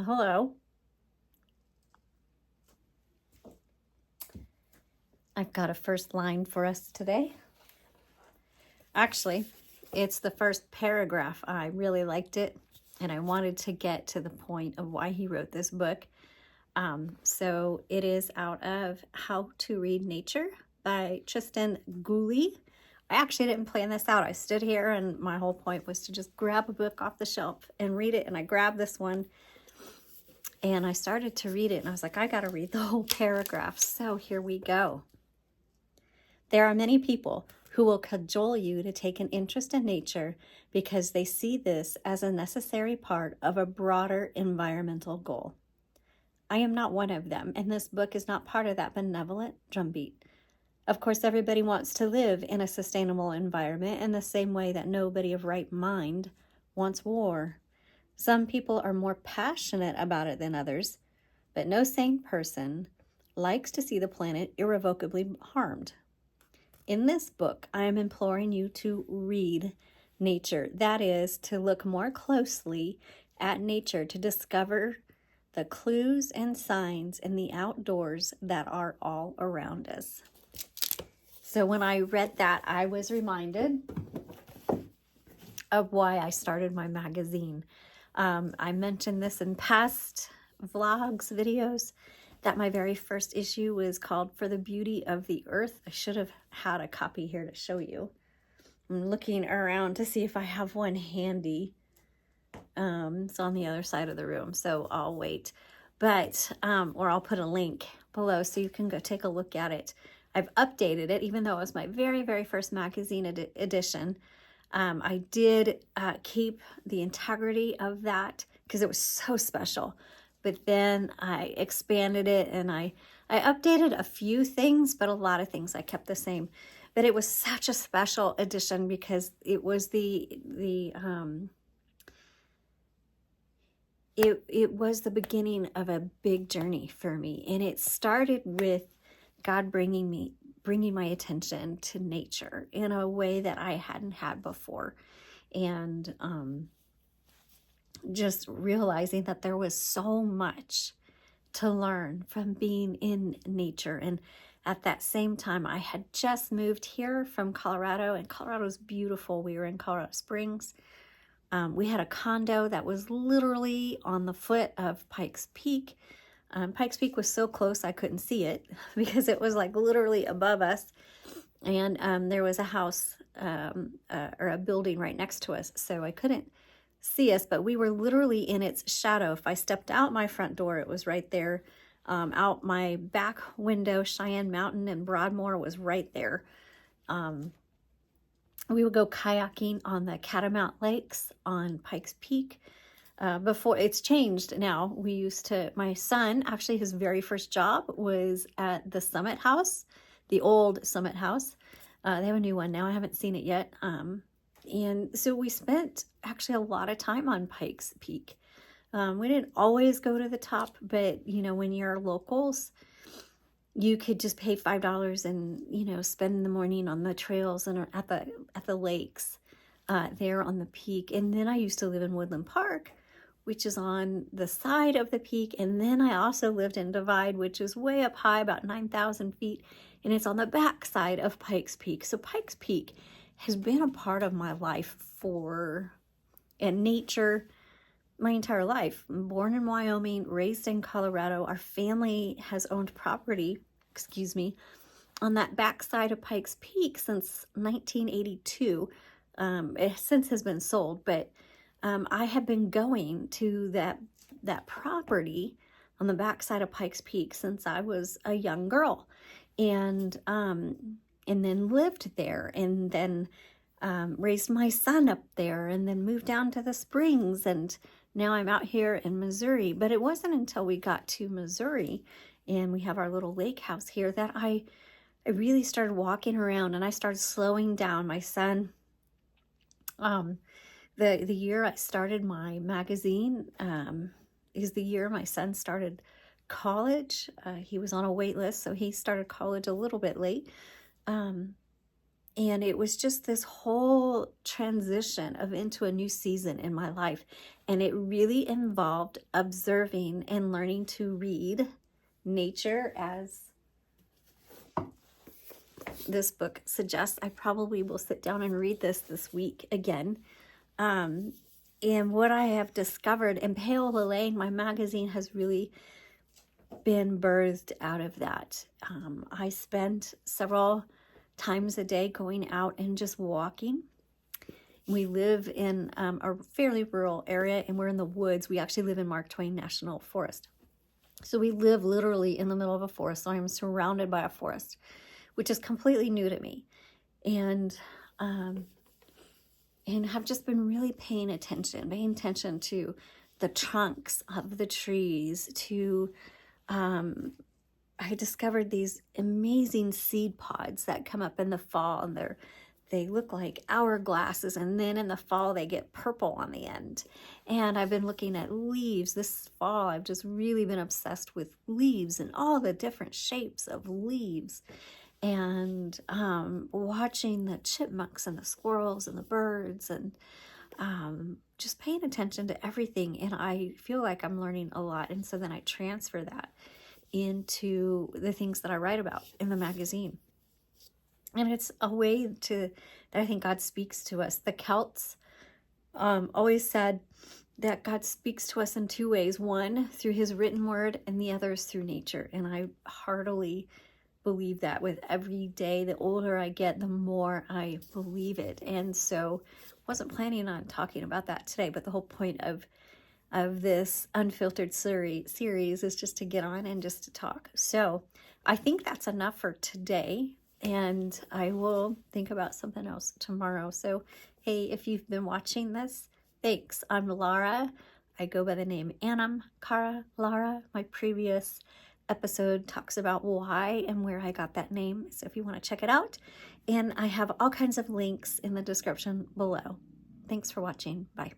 Well, hello. I've got a first line for us today. Actually, it's the first paragraph. I really liked it, and I wanted to get to the point of why he wrote this book. So it is out of How to Read Nature by Tristan Gooley. I actually didn't plan this out. I stood here, and my whole point was to just grab a book off the shelf and read it, and I grabbed this one. And I started to read it, and I was like, I got to read the whole paragraph. So here we go. There are many people who will cajole you to take an interest in nature because they see this as a necessary part of a broader environmental goal. I am not one of them, and this book is not part of that benevolent drumbeat. Of course, everybody wants to live in a sustainable environment in the same way that nobody of right mind wants war. Some people are more passionate about it than others, but no sane person likes to see the planet irrevocably harmed. In this book, I am imploring you to read nature. That is, to look more closely at nature to discover the clues and signs in the outdoors that are all around us. So when I read that, I was reminded of why I started my magazine. I mentioned this in past vlogs, videos, that my very first issue was called For the Beauty of the Earth. I should have had a copy here to show you. I'm looking around to see if I have one handy. It's on the other side of the room, so I'll wait. But, or I'll put a link below so you can go take a look at it. I've updated it, even though it was my very, very first magazine edition. I did keep the integrity of that because it was so special. But then I expanded it and I updated a few things, but a lot of things I kept the same. But it was such a special edition because it was it was the beginning of a big journey for me. And it started with God bringing my attention to nature in a way that I hadn't had before. And just realizing that there was so much to learn from being in nature. And at that same time, I had just moved here from Colorado, and Colorado's beautiful. We were in Colorado Springs. We had a condo that was literally on the foot of Pikes Peak. Pikes Peak was so close I couldn't see it because it was like literally above us. And there was a house or a building right next to us, so I couldn't see us, but we were literally in its shadow. If I stepped out my front door, it was right there. Out my back window, Cheyenne Mountain and Broadmoor was right there. We would go kayaking on the Catamount Lakes on Pikes Peak. Before it's changed now, we used to, my son, actually his very first job was at the Summit House, the old Summit House. They have a new one now. I haven't seen it yet. And so we spent actually a lot of time on Pikes Peak. We didn't always go to the top, but you know, when you're locals, you could just pay $5 and, you know, spend the morning on the trails and at the lakes there on the peak. And then I used to live in Woodland Park, which is on the side of the peak. And then I also lived in Divide, which is way up high, about 9,000 feet. And it's on the back side of Pikes Peak. So Pikes Peak has been a part of my life and nature my entire life. I'm born in Wyoming, raised in Colorado. Our family has owned property, on that back side of Pikes Peak since 1982. It since has been sold, but I have been going to that property on the back side of Pikes Peak since I was a young girl, and then lived there, and then raised my son up there, and then moved down to the Springs, and now I'm out here in Missouri. But it wasn't until we got to Missouri and we have our little lake house here that I really started walking around, and I started slowing down. My son, the year I started my magazine is the year my son started college. He was on a wait list, so he started college a little bit late. And And it was just this whole transition of into a new season in my life. And it really involved observing and learning to read nature, as this book suggests. I probably will sit down and read this week again. And what I have discovered, and Pale Lane, my magazine, has really been birthed out of that. I spend several times a day going out and just walking. We live in a fairly rural area, and we're in the woods. We actually live in Mark Twain National Forest. So we live literally in the middle of a forest. So I'm surrounded by a forest, which is completely new to me. And have just been really paying attention to the trunks of the trees, to I discovered these amazing seed pods that come up in the fall, and they look like hourglasses, and then in the fall they get purple on the end. And I've been looking at leaves this fall. I've just really been obsessed with leaves and all the different shapes of leaves, and watching the chipmunks and the squirrels and the birds, and just paying attention to everything. And I feel like I'm learning a lot, and so then I transfer that into the things that I write about in the magazine. And it's a way that I think God speaks to us. The Celts always said that God speaks to us in two ways. One, through his written word, and the other is through nature. And I heartily believe that with every day. The older I get, the more I believe it. And so wasn't planning on talking about that today, but the whole point of this unfiltered series is just to get on and just to talk. So I think that's enough for today, and I will think about something else tomorrow. So hey, if you've been watching this, thanks. I'm Laura. I go by the name AnamCara Laura. My previous episode talks about why and where I got that name, so if you want to check it out. And I have all kinds of links in the description below. Thanks for watching. Bye.